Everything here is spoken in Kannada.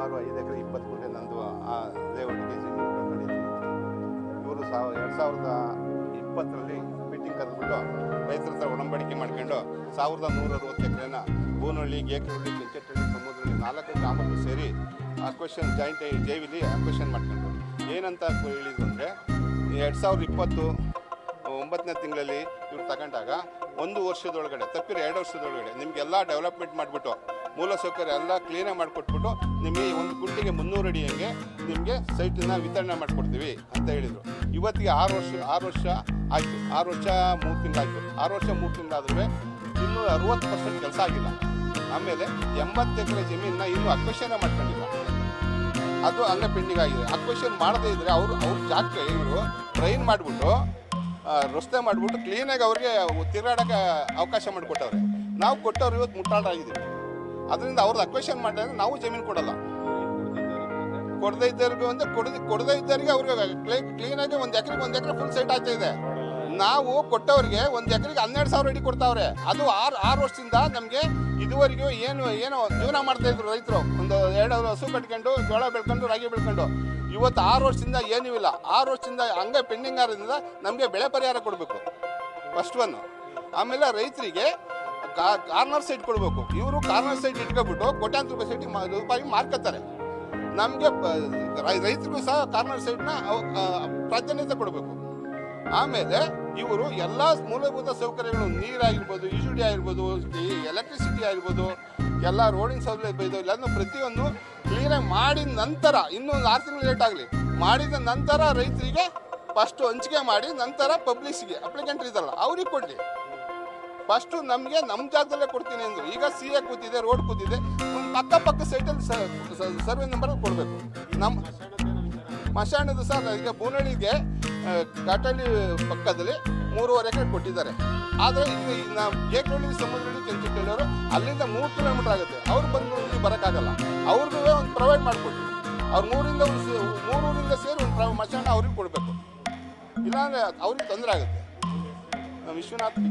ಸುಮಾರು 5 ಎಕರೆ 20 ಗುಂಟೆ ನಂದು ಆ ಲೇಔಟ್ಗೆ ಜಮೀನು ಕಟ್ಕೊಂಡಿದ್ದೀನಿ. ಇವರು 2020ರಲ್ಲಿ ಮೀಟಿಂಗ್ ಕರೆದ್ಬಿಟ್ಟು ರೈತರ ಹತ್ರ ಒಡಂಬಡಿಕೆ ಮಾಡ್ಕೊಂಡು 1160 ಎಕರೆನ ಬೂನಹಳ್ಳಿ, ಗೇಕರಹಳ್ಳಿ, ಕೆಂಚಟ್ಟಹಳ್ಳಿ, ಸಮುದ್ರಹಳ್ಳಿ 4 ಗ್ರಾಮಕ್ಕೂ ಸೇರಿ ಅಕ್ವೇಷನ್ ಜಾಯಿಂಟ್ ಜೈವಿಲಿ ಅಕ್ವೇಷನ್ ಮಾಡ್ಕೊಂಡು ಏನಂತ ಹೇಳಿದ್ರು ಅಂದರೆ 2020 9ನೇ ತಿಂಗಳಲ್ಲಿ ಇವ್ರು ತಗೊಂಡಾಗ 1 ವರ್ಷದೊಳಗಡೆ ತಪ್ಪಿರೋ 2 ವರ್ಷದೊಳಗಡೆ ನಿಮಗೆಲ್ಲ ಡೆವಲಪ್ಮೆಂಟ್ ಮಾಡಿಬಿಟ್ಟು ಮೂಲಸೌಕರ್ಯ ಎಲ್ಲ ಕ್ಲೀನಾಗಿ ಮಾಡಿಕೊಟ್ಬಿಟ್ಟು ನಿಮಗೆ ಒಂದು ಗುಂಟಿಗೆ 300 ಅಡಿ ಹಂಗೆ ನಿಮಗೆ ಸೈಟನ್ನ ವಿತರಣೆ ಮಾಡಿಕೊಡ್ತೀವಿ ಅಂತ ಹೇಳಿದರು. ಇವತ್ತಿಗೆ 6 ವರ್ಷ ಆಯಿತು. 6 ವರ್ಷ 3 ತಿಂಗಳಾಯಿತು. 6 ವರ್ಷ 3 ತಿಂಗಳಾದ್ರೂ ಇನ್ನೂ 60% ಕೆಲಸ ಆಗಿಲ್ಲ. ಆಮೇಲೆ 80 ಎಕರೆ ಜಮೀನನ್ನ ಇನ್ನೂ ಅಕ್ವೇಷನ್ ಮಾಡ್ಕೊಂಡಿಲ್ಲ. ಅದು ಅಲ್ಲೇ ಪೆಂಡಿಂಗ್ ಆಗಿದೆ. ಅಕ್ವೇಷನ್ ಮಾಡದೇ ಇದ್ದರೆ ಅವ್ರ ಜಾಗಕ್ಕೆ ಇವರು ಟ್ರೈನ್ ಮಾಡಿಬಿಟ್ಟು ರಸ್ತೆ ಮಾಡಿಬಿಟ್ಟು ಕ್ಲೀನಾಗಿ ಅವ್ರಿಗೆ ತಿರುಗಾಡೋಕ್ಕೆ ಅವಕಾಶ ಮಾಡಿಕೊಟ್ಟವ್ರೆ. ನಾವು ಕೊಟ್ಟವ್ರು ಇವತ್ತು ಮುಟ್ಟಾಳಾಗಿದ್ದೀವಿ. ಅದರಿಂದ ಅವ್ರದ್ದು ಅಕ್ವೇಷನ್ ಮಾಡಿದ್ರೆ ನಾವು ಜಮೀನು ಕೊಡಲ್ಲ. ಕೊಡದೇ ಇದ್ದವ್ರಿಗೆ ಕೊಡದೇ ಇದ್ದವರಿಗೆ ಅವ್ರಿಗೆ ಕ್ಲೀನಾಗಿ 1 ಎಕರೆ ಫುಲ್ ಸೈಟ್ ಆಗ್ತಾ ಇದೆ. ನಾವು ಕೊಟ್ಟವ್ರಿಗೆ 1 ಎಕರೆಗೆ 12,000 ಅಡಿ ಕೊಡ್ತಾವ್ರೆ. ಅದು 6 ವರ್ಷದಿಂದ ನಮಗೆ ಇದುವರೆಗೂ ಏನೋ ಜೀವನ ಮಾಡ್ತಾಯಿದ್ರು ರೈತರು. ಒಂದು 2 ಹಸು ಕಟ್ಕೊಂಡು ಜೋಳ ಬೆಳ್ಕೊಂಡು ರಾಗಿ ಬೆಳ್ಕೊಂಡು. ಇವತ್ತು 6 ವರ್ಷದಿಂದ ಏನೂ ಇಲ್ಲ. 6 ವರ್ಷದಿಂದ ಹಂಗೆ ಪೆಂಡಿಂಗ್ ಆಗೋದ್ರಿಂದ ನಮಗೆ ಬೆಳೆ ಪರಿಹಾರ ಕೊಡಬೇಕು ಫಸ್ಟ್ ಒನ್. ಆಮೇಲೆ ರೈತರಿಗೆ ಕಾರ್ನರ್ ಸೈಟ್ ಕೊಡಬೇಕು. ಇವರು ಕಾರ್ನರ್ ಸೈಟ್ ಇಟ್ಕೊಬಿಟ್ಟು ಕೋಟ್ಯಾಂತರ ರೂಪಾಯಿ ಮಾರ್ಕತ್ತಾರೆ. ನಮಗೆ ರೈತರಿಗೂ ಸಹ ಕಾರ್ನರ್ ಸೈಟ್ನ ಪ್ರಾಧಾನ್ಯತೆ ಕೊಡಬೇಕು. ಆಮೇಲೆ ಇವರು ಎಲ್ಲ ಮೂಲಭೂತ ಸೌಕರ್ಯಗಳು, ನೀರಾಗಿರ್ಬೋದು, ಯುಜಿಡಿ ಆಗಿರ್ಬೋದು, ಎಲೆಕ್ಟ್ರಿಸಿಟಿ ಆಗಿರ್ಬೋದು, ಎಲ್ಲ ರೋಡಿನ ಸೌಲಭ್ಯ ಇದು ಎಲ್ಲನೂ ಪ್ರತಿಯೊಂದು ಕ್ಲೀನಾಗಿ ಮಾಡಿದ ನಂತರ, ಇನ್ನೂ 6 ತಿಂಗಳು ಲೇಟ್ ಆಗಲಿ, ಮಾಡಿದ ನಂತರ ರೈತರಿಗೆ ಫಸ್ಟು ಹಂಚಿಕೆ ಮಾಡಿ ನಂತರ ಪಬ್ಲಿಕ್ಸಿಗೆ ಅಪ್ಲಿಕೆಂಟ್ ಇದ್ದಾರಲ್ಲ ಅವ್ರಿಗೆ ಕೊಡಲಿ. ಫಸ್ಟು ನಮಗೆ ನಮ್ಮ ಜಾಗದಲ್ಲೇ ಕೊಡ್ತೀನಿ ಅಂದರು. ಈಗ CA ಕೂತಿದೆ, ರೋಡ್ ಕೂತಿದೆ, ಒಂದು ಅಕ್ಕಪಕ್ಕ ಸೈಟಲ್ಲಿ ಸರ್ವೆ ನಂಬರ್ ಕೊಡಬೇಕು. ನಮ್ಮ ಮಶಾಣದ ಸರ್ ಈಗ ಬೂನಹಳ್ಳಿಗೆ ಘಾಟಹಳ್ಳಿ ಪಕ್ಕದಲ್ಲಿ 3.5 ಎಕರೆ ಕೊಟ್ಟಿದ್ದಾರೆ. ಆದರೆ ಈಗ ನಾವು ಗೇಕರಹಳ್ಳಿ, ಸಮುದ್ರಹಳ್ಳಿ, ಕೆಂಚಟ್ಟಹಳ್ಳಿಯವರು ಅಲ್ಲಿಂದ 3 ಕಿಲೋಮೀಟರ್ ಆಗುತ್ತೆ. ಅವ್ರು ಬಂದು ಇಲ್ಲಿ ಬರೋಕ್ಕಾಗಲ್ಲ. ಅವ್ರಿಗೂ ಒಂದು ಪ್ರೊವೈಡ್ ಮಾಡಿಕೊಡ್ತೀವಿ. ಅವ್ರು 3 ಊರಿಂದ ಸೇರಿ ಒಂದು ಮಶಾಣ ಅವ್ರಿಗೆ ಕೊಡಬೇಕು. ಇಲ್ಲಾಂದರೆ ಅವ್ರಿಗೆ ತೊಂದರೆ ಆಗುತ್ತೆ. ವಿಶ್ವನಾಥ್ ಕೆ.